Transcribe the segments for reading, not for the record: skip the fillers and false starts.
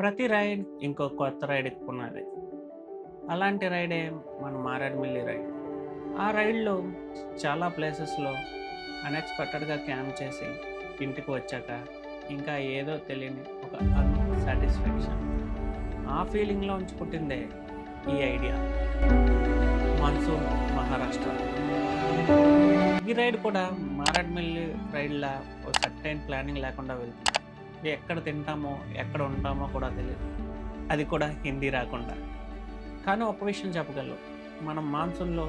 ప్రతి రైడ్ ఇంకో కొత్త రైడ్ ఎక్కున్నది. అలాంటి రైడే మన మారేడుమిల్లి రైడ్. ఆ రైడ్‌లో చాలా ప్లేసెస్‌లో అన్‌ఎక్స్‌పెక్టెడ్‌గా క్యాంప్ చేసి ఇంటికి వచ్చాక ఇంకా ఏదో తెలియని ఒక అన్‌సాటిస్ఫాక్షన్. ఆ ఫీలింగ్‌లోంచి పుట్టిందే ఈ ఐడియా. మాన్సూన్ మహారాష్ట్ర. ఈ రైడ్ కూడా మారేడుమిల్లి రైడ్‌లా ఓ సర్టెన్ ప్లానింగ్ లేకుండా వెళ్తుంది. ఎక్కడ తింటామో, ఎక్కడ ఉంటామో కూడా తెలీదు. అది కూడా హిందీ రాకుండా. కానీ ఒక విషయం చెప్పగలను. మనం మాన్సూన్‌లో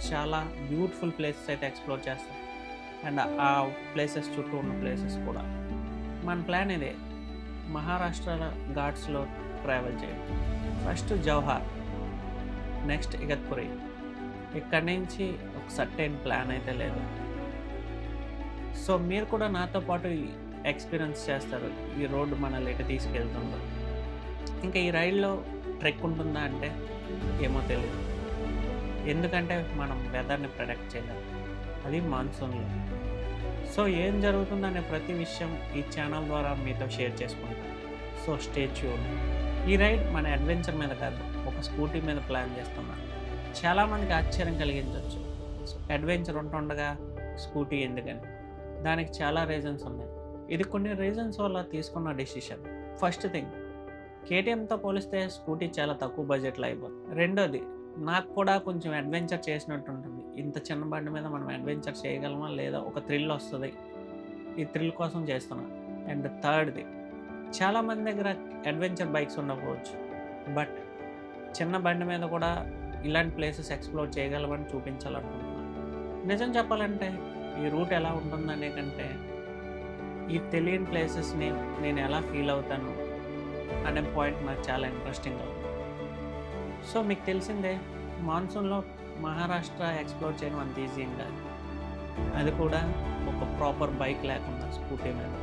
చాలా బ్యూటిఫుల్ ప్లేసెస్ అయితే ఎక్స్‌ప్లోర్ చేస్తాం. అండ్ ఆ ప్లేసెస్ చుట్టూ ఉన్న ప్లేసెస్ కూడా. మన ప్లాన్ ఇదే. మహారాష్ట్ర ఘాట్స్‌లో ట్రావెల్ చేయడం. First Jawahar, next Igatpuri. ఇక్కడి నుంచి ఒక సర్టెన్ ప్లాన్ అయితే లేదు. సో మీరు కూడా నాతో పాటు ఎక్స్పీరియన్స్ చేస్తారు. ఈ రోడ్డు మనల్ని ఎటు తీసుకెళ్తుందో. ఇంకా ఈ రైడ్‌లో ట్రెక్ ఉంటుందా అంటే ఏమో తెలీదు. ఎందుకంటే మనం వెదర్‌ని ప్రెడిక్ట్ చేయలేం. అది మాన్సూన్‌లో. సో ఏం జరుగుతుందనే ప్రతి విషయం ఈ ఛానల్ ద్వారా మీతో షేర్ చేసుకుంటాను. So stay tune. ఈ రైడ్ మన అడ్వెంచర్ మీద కాదు, ఒక స్కూటీ మీద ప్లాన్ చేస్తున్నాను. చాలామందికి ఆశ్చర్యం కలిగించవచ్చు. అడ్వెంచర్ ఉంటుండగా స్కూటీ ఎందుకని? దానికి చాలా రీజన్స్ ఉన్నాయి. ఇది కొన్ని రీజన్స్ వల్ల తీసుకున్న డెసిషన్. ఫస్ట్ థింగ్, కేటీఎంతో పోలిస్తే స్కూటీ చాలా తక్కువ బడ్జెట్లో అయిపోతుంది. రెండోది, నాకు కూడా కొంచెం అడ్వెంచర్ చేసినట్టు ఉంటుంది. ఇంత చిన్న బండి మీద మనం అడ్వెంచర్ చేయగలమా లేదా, ఒక థ్రిల్ వస్తుంది. ఈ థ్రిల్ కోసం చేస్తున్నా. అండ్ థర్డ్ది, చాలామంది దగ్గర అడ్వెంచర్ బైక్స్ ఉండకపోవచ్చు. బట్ చిన్న బండి మీద కూడా ఇలాంటి ప్లేసెస్ ఎక్స్ప్లోర్ చేయగలమని చూపించాలనుకుంటున్నాను. నిజం చెప్పాలంటే ఈ రూట్ ఎలా ఉంటుందనే కంటే ఈ తెలియని ప్లేసెస్ని నేను ఎలా ఫీల్ అవుతాను అనే పాయింట్ నాకు చాలా ఇంట్రెస్టింగ్గా ఉంది. సో మీకు తెలిసిందే, మాన్సూన్లో మహారాష్ట్ర ఎక్స్ప్లోర్ చేయడం అంత ఈజీ ఏం కాదు. అది కూడా ఒక ప్రాపర్ బైక్ లేకుండా స్కూటీ మీద.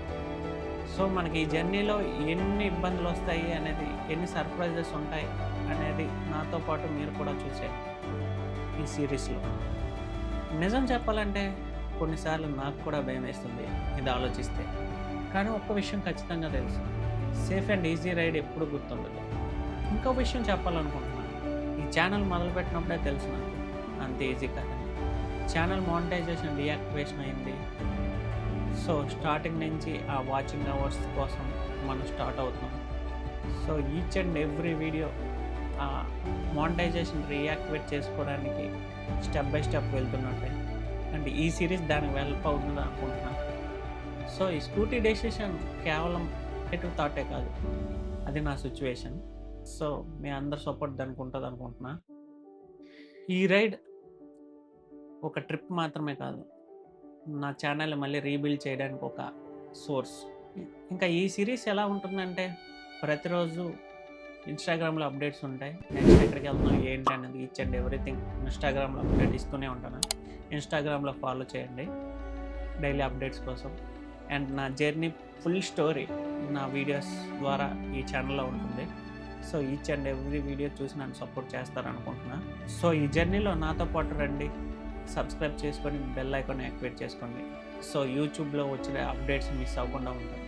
సో మనకి ఈ జర్నీలో ఎన్ని ఇబ్బందులు వస్తాయి అనేది, ఎన్ని సర్ప్రైజెస్ ఉంటాయి అనేది నాతో పాటు మీరు కూడా చూసేయండి ఈ సిరీస్లో. నిజం చెప్పాలంటే కొన్నిసార్లు నాకు కూడా భయం వేస్తుంది ఇది ఆలోచిస్తే. కానీ ఒక్క విషయం ఖచ్చితంగా తెలుసు, సేఫ్ అండ్ ఈజీ రైడ్ ఎప్పుడు గుర్తుండదు. ఇంకో విషయం చెప్పాలనుకుంటున్నాను. ఈ ఛానల్ మొదలుపెట్టినప్పుడే తెలుసు నాకు అంత ఈజీ కాదని. ఛానల్ మానిటైజేషన్ డియాక్టివేషన్ అయింది. సో స్టార్టింగ్ నుంచి ఆ వాచింగ్ అవర్స్ కోసం మనం స్టార్ట్ అవుతున్నాం. So each and every video ఆ మానిటైజేషన్ రీయాక్టివేట్ చేసుకోవడానికి స్టెప్ బై స్టెప్ వెళ్తున్నట్టే. అండ్ ఈ సిరీస్ దానికి హెల్ప్ అవుతుంది అనుకుంటున్నాను. సో ఈ స్కూటీ డెసిషన్ కేవలం నెగటివ్ థాటే కాదు, అది నా సిచ్యువేషన్. సో మీ అందరు సపోర్ట్ దానికి ఉంటుంది అనుకుంటున్నా. ఈ రైడ్ ఒక ట్రిప్ మాత్రమే కాదు, నా ఛానల్ని మళ్ళీ రీబిల్డ్ చేయడానికి ఒక సోర్స్. ఇంకా ఈ సిరీస్ ఎలా ఉంటుందంటే, ప్రతిరోజు ఇన్స్టాగ్రామ్లో అప్డేట్స్ ఉంటాయి. నెక్స్ట్ ఎక్కడికి వెళ్తున్నాం ఏంటి అనేది ఈచ్ అండ్ ఎవ్రీథింగ్ ఇన్స్టాగ్రామ్లో అప్డేట్ ఇస్తూనే ఉంటాను. ఇన్స్టాగ్రామ్లో ఫాలో చేయండి డైలీ అప్డేట్స్ కోసం. అండ్ నా జర్నీ ఫుల్ స్టోరీ నా వీడియోస్ ద్వారా ఈ ఛానల్లో ఉంటుంది. So each and every video చూసి నన్ను సపోర్ట్ చేస్తారనుకుంటున్నా. సో ఈ జర్నీలో నాతో పాటు రండి. సబ్స్క్రైబ్ చేసుకొని బెల్ ఐకాన్ యాక్టివేట్ చేసుకోండి. సో యూట్యూబ్లో వచ్చిన అప్డేట్స్ మిస్ అవ్వకుండా ఉంటాయి.